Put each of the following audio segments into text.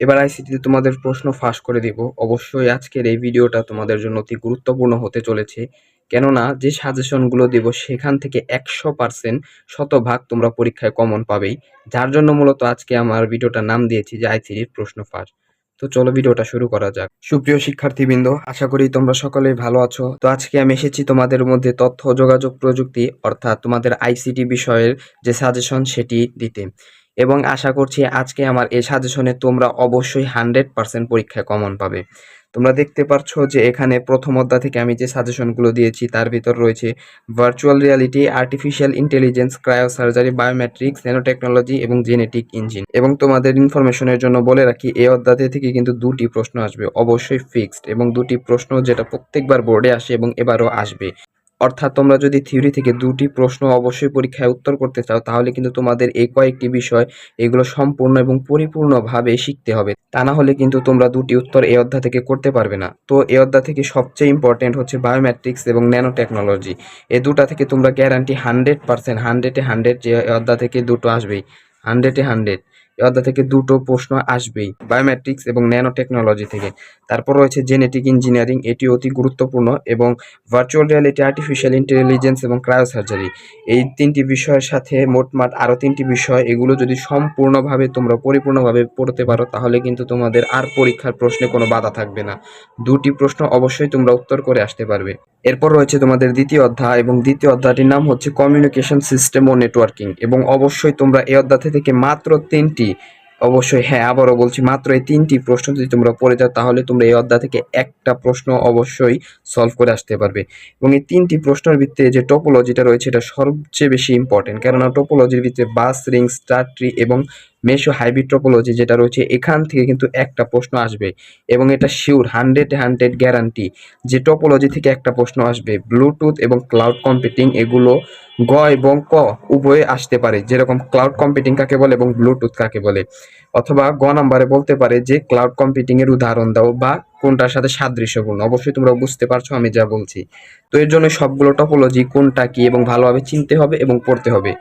এবার আইসিটিতে তোমাদের প্রশ্ন ফাঁস করে দিব। অবশ্যই আজকের এই ভিডিওটা তোমাদের জন্য অতি গুরুত্বপূর্ণ হতে চলেছে। কেননা যে সাজেশনগুলো দিব সেখান থেকে 100% শতভাগ তোমরা পরীক্ষায় কমন পাবেই। যার জন্য মূলত আজকে আমার ভিডিওটার নাম দিয়েছি যে আইসিটির প্রশ্ন ফাঁস। তো চলো ভিডিওটা শুরু করা যাক। সুপ্রিয় শিক্ষার্থীবৃন্দ, আশা করি তোমরা সকলেই ভালো আছো। তো আজকে আমি এসেছি তোমাদের মধ্যে তথ্য ও যোগাযোগ প্রযুক্তি অর্থাৎ তোমাদের আইসিটি বিষয়ের যে সাজেশন সেটি দিতে, এবং আশা করছি আজকে আমার এই সাজেশনে তোমরা অবশ্যই 100% পরীক্ষায় কমন পাবে। তোমরা দেখতে পাচ্ছ যে এখানে প্রথম অধ্যায় থেকে আমি যে সাজেশনগুলো দিয়েছি তার ভিতর রয়েছে virtual reality, artificial intelligence, cryosurgery, biometrics, nanotechnology এবং জেনেটিক ইঞ্জিন। এবং তোমাদের ইনফরমেশনের জন্য বলে রাখি, এই অধ্যায় থেকে কিন্তু দুটি প্রশ্ন আসবে, অবশ্যই ফিক্সড, এবং দুটি প্রশ্ন যেটা প্রত্যেকবার বোর্ডে আসে এবং এবারও আসবে। অর্থাৎ তোমরা যদি থিওরি থেকে দুটি প্রশ্ন অবশ্যই পরীক্ষায় উত্তর করতে চাও তাহলে কিন্তু তোমাদের এই কয়েকটি বিষয় এগুলো সম্পূর্ণ এবং পরিপূর্ণভাবে শিখতে হবে। তা না হলে কিন্তু তোমরা দুটি উত্তর এই অধ্যায় থেকে করতে পারবে না। তো এই অধ্যায় থেকে সবচেয়ে ইম্পর্টেন্ট হচ্ছে বায়োমেট্রিক্স এবং ন্যানো টেকনোলজি। এই দুটা থেকে তোমরা গ্যারান্টি 100%, 100-এ 100 যে এই অধ্যায় থেকে দুটো আসবেই, 100-এ 100 এই অধ্যায় থেকে দুটো প্রশ্ন আসবেই বায়োমেট্রিক্স এবং ন্যানো টেকনোলজি থেকে। তারপর রয়েছে জেনেটিক ইঞ্জিনিয়ারিং, এটি অতি গুরুত্বপূর্ণ, এবং ভার্চুয়াল রিয়ালিটি, আর্টিফিশিয়াল ইন্টেলিজেন্স এবং ক্রায়োসার্জারি, এই তিনটি বিষয়ের সাথে মোটমাট আরও তিনটি বিষয়, এগুলো যদি সম্পূর্ণভাবে তোমরা পরিপূর্ণভাবে পড়তে পারো তাহলে কিন্তু তোমাদের আর পরীক্ষার প্রশ্নে কোনো বাধা থাকবে না। দুটি প্রশ্ন অবশ্যই তোমরা উত্তর করে আসতে পারবে। এরপর রয়েছে তোমাদের দ্বিতীয় অধ্যায়, এবং দ্বিতীয় অধ্যায়টির নাম হচ্ছে কমিউনিকেশন সিস্টেম ও নেটওয়ার্কিং, এবং অবশ্যই তোমরা এই অধ্যায় থেকে মাত্র তিনটি, অবশ্যই হ্যাঁ আবারও বলছি, মাত্র এই তিনটি প্রশ্ন যদি তোমরা পড়ে যাও তাহলে তোমরা এই অধ্যায় থেকে একটা প্রশ্ন অবশ্যই সলভ করে আসতে পারবে। এবং এই তিনটি প্রশ্নের ভিত্তিতে যে টোপোলজিটা রয়েছে এটা সবচেয়ে বেশি ইম্পর্টেন্ট, কেননা টোপোলজির ভিতরে বাস, রিং, স্টার ট্রি এবং মেশো হাইব্রিড টোপোলজি যেটা রয়েছে এখান থেকে কিন্তু একটা প্রশ্ন আসবে, এবং এটা শিওর 100-এ 100 গ্যারান্টি যে টোপোলজি থেকে একটা প্রশ্ন আসবে। ব্লুটুথ এবং ক্লাউড কম্পিউটিং এগুলো গ এবং ক উভয়ে আসতে পারে, যেরকম ক্লাউড কম্পিউটিং কাকে বলে এবং ব্লুটুথ কাকে বলে। অথবা গ নাম্বারে বলতে পারে যে ক্লাউড কম্পিউটিং এর উদাহরণ দাও বা কোনটার সাথে সাদৃশ্যপূর্ণ। অবশ্যই তোমরা বুঝতে পারছো আমি যা বলছি। তো এর জন্য সবগুলো টপোলজি কোনটা কি এবং ভালোভাবে চিনতে হবে এবং পড়তে হবে।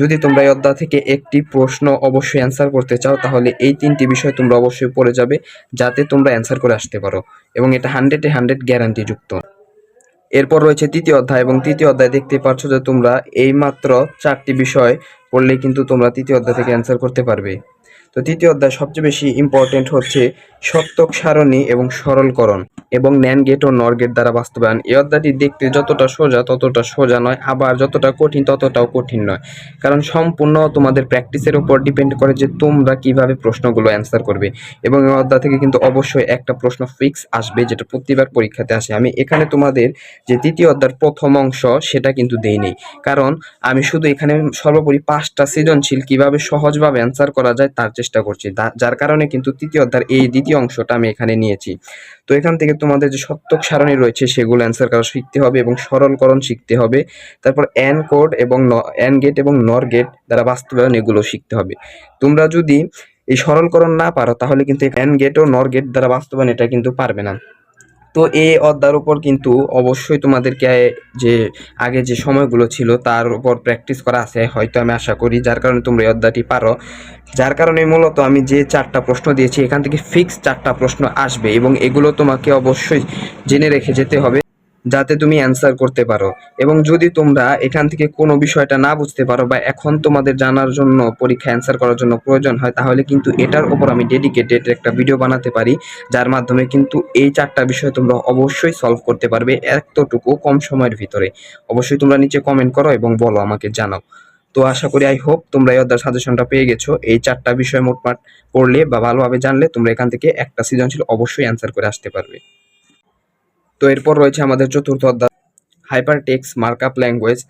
যদি তোমরা এই অধ্যায় থেকে একটি প্রশ্ন অবশ্যই অ্যান্সার করতে চাও তাহলে এই তিনটি বিষয় তোমরা অবশ্যই পড়ে যাবে যাতে তোমরা অ্যান্সার করে আসতে পারো, এবং এটা 100-এ 100 গ্যারান্টি যুক্ত। এরপর রয়েছে তৃতীয় অধ্যায়, এবং তৃতীয় অধ্যায় দেখতে পাচ্ছ যে তোমরা এই মাত্র 4টি বিষয় পড়লেই কিন্তু তোমরা তৃতীয় অধ্যায় থেকে অ্যান্সার করতে পারবে। তো তৃতীয় অধ্যায় সবচেয়ে বেশি ইম্পর্টেন্ট হচ্ছে সত্যক সারণী এবং সরলকরণ, এবং ন্যান্ড গেট ও নর গেট দ্বারা বাস্তবায়ন। এই অধ্যায়টি দেখতে যতটা সোজা ততটা সোজা নয়, আবার যতটা কঠিন ততটাও কঠিন নয়, কারণ সম্পূর্ণ তোমাদের প্র্যাকটিসের উপর ডিপেন্ড করে যে তোমরা কিভাবে প্রশ্নগুলো অ্যান্সার করবে। এবং এই অধ্যায় থেকে কিন্তু অবশ্যই একটা প্রশ্ন ফিক্স আসবে যেটা প্রতিবার পরীক্ষাতে আসে। আমি এখানে তোমাদের যে তৃতীয় অধ্যায়ের প্রথম অংশ সেটা কিন্তু দেইনি, কারণ আমি শুধু এখানে সর্বোপরি 5টা সৃজনশীল কিভাবে সহজভাবে অ্যান্সার করা যায় তার চেষ্টা করছি, যার কারণে কিন্তু তৃতীয় অধ্যায়ের এই দ্বিতীয় অংশটা আমি এখানে নিয়েছি। তো এখান থেকে তোমাদের যে সত্যক সারণী রয়েছে সেগুলো অ্যান্সার করা শিখতে হবে এবং সরলকরণ শিখতে হবে। তারপর অ্যান্ড কোড এবং অ্যান্ড গেট এবং নর গেট দ্বারা বাস্তবায়ন এগুলো শিখতে হবে। তোমরা যদি এই সরলকরণ না পারো তাহলে কিন্তু অ্যান্ড গেট ও নর গেট দ্বারা বাস্তবায়ন এটা কিন্তু পারবে না। তো এই অধ্যায়ের উপর কিন্তু অবশ্যই তোমাদেরকে যে আগে যে সময়গুলো ছিল তার উপর প্র্যাকটিস করা আছে হয়তো, আমি আশা করি, যার কারণে তোমরা এই অধ্যায়টি পারো। যার কারণে মূলত আমি যে 4টা প্রশ্ন দিয়েছি এখান থেকে ফিক্স 4টা প্রশ্ন আসবে, এবং এগুলো তোমাকে অবশ্যই জেনে রেখে যেতে হবে যাতে তুমি অ্যান্সার করতে পারো। এবং যদি তোমরা এখান থেকে কোনো বিষয়টা না বুঝতে পারো বা এখন তোমাদের জানার জন্য পরীক্ষা অ্যান্সার করার জন্য প্রয়োজন হয় তাহলে কিন্তু এটার উপর আমি ডেডিকেটেড একটা ভিডিও বানাতে পারি, যার মাধ্যমে কিন্তু এই 4টা বিষয় তোমরা অবশ্যই সলভ করতে পারবে এতটুকু কম সময়ের ভিতরে। অবশ্যই তোমরা নিচে কমেন্ট করো এবং বলো, আমাকে জানাও। তো আশা করি আই হোপ তোমরা এই অধ্যায়ের সাজেশনটা পেয়ে গেছো। এই 4টা বিষয় মোটমাট পড়লে বা ভালোভাবে জানলে তোমরা এখান থেকে একটা সৃজনশীল অবশ্যই অ্যান্সার করে আসতে পারবে। তো এরপর রয়েছে আমাদের চতুর্থ অধ্যায়, হাইপার টেক্সট মার্কআপ ল্যাঙ্গুয়েজ।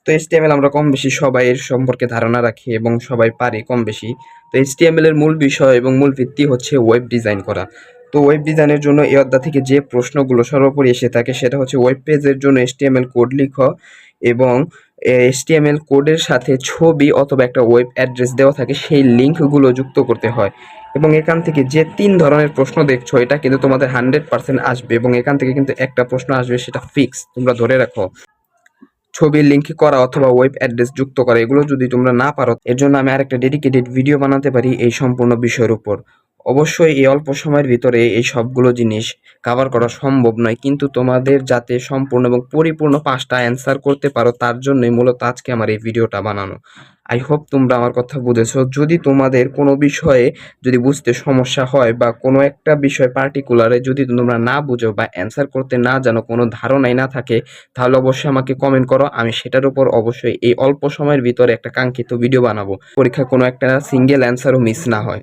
তো এইচটিএমএল আমরা কম বেশি সবাই এর সম্পর্কে ধারণা রাখি এবং সবাই পারি কম বেশি। তো এইচটিএমএল এর মূল বিষয় এবং মূল ভিত্তি হচ্ছে ওয়েব ডিজাইন করা। তো ওয়েব ডিজাইনের জন্য এই অধ্যায় থেকে যে প্রশ্নগুলো সর্বোপরি এসে থাকে সেটা হচ্ছে ওয়েব পেজের জন্য এইচটিএমএল কোড লিখো, এবং এইচটিএমএল কোডের সাথে ছবি অথবা একটা ওয়েব অ্যাড্রেস দেওয়া থাকে, সেই লিঙ্কগুলো যুক্ত করতে হয়। এবং এখান থেকে যে 3 ধরনের প্রশ্ন দেখছো এটা কিন্তু তোমাদের 100% আসবে, এবং এখান থেকে কিন্তু একটা প্রশ্ন আসবে, সেটা ফিক্স, তোমরা ধরে রাখো। ছবির লিঙ্ক করা অথবা ওয়েব অ্যাড্রেস যুক্ত করা, এগুলো যদি তোমরা না পারো এর জন্য আমি আরেকটা ডেডিকেটেড ভিডিও বানাতে পারি এই সম্পূর্ণ বিষয়ের উপর। অবশ্যই এই অল্প সময়ের ভিতরে এই সবগুলো জিনিস কভার করা সম্ভব নয়, কিন্তু তোমাদের যাতে সম্পূর্ণ এবং পরিপূর্ণ 5টা অ্যান্সার করতে পারো তার জন্যই মূলত আজকে আমার এই ভিডিওটা বানানো। আই হোপ তোমরা আমার কথা বুঝেছো। যদি তোমাদের কোনো বিষয়ে যদি বুঝতে সমস্যা হয় বা কোনো একটা বিষয় পার্টিকুলারে যদি তোমরা না বুঝো বা অ্যান্সার করতে না জানো, কোনো ধারণাই না থাকে, তাহলে অবশ্যই আমাকে কমেন্ট করো। আমি সেটার উপর অবশ্যই এই অল্প সময়ের ভিতরে একটা কাঙ্ক্ষিত ভিডিও বানাবো, পরীক্ষায় কোনো একটা সিঙ্গেল অ্যান্সারও মিস না হয়।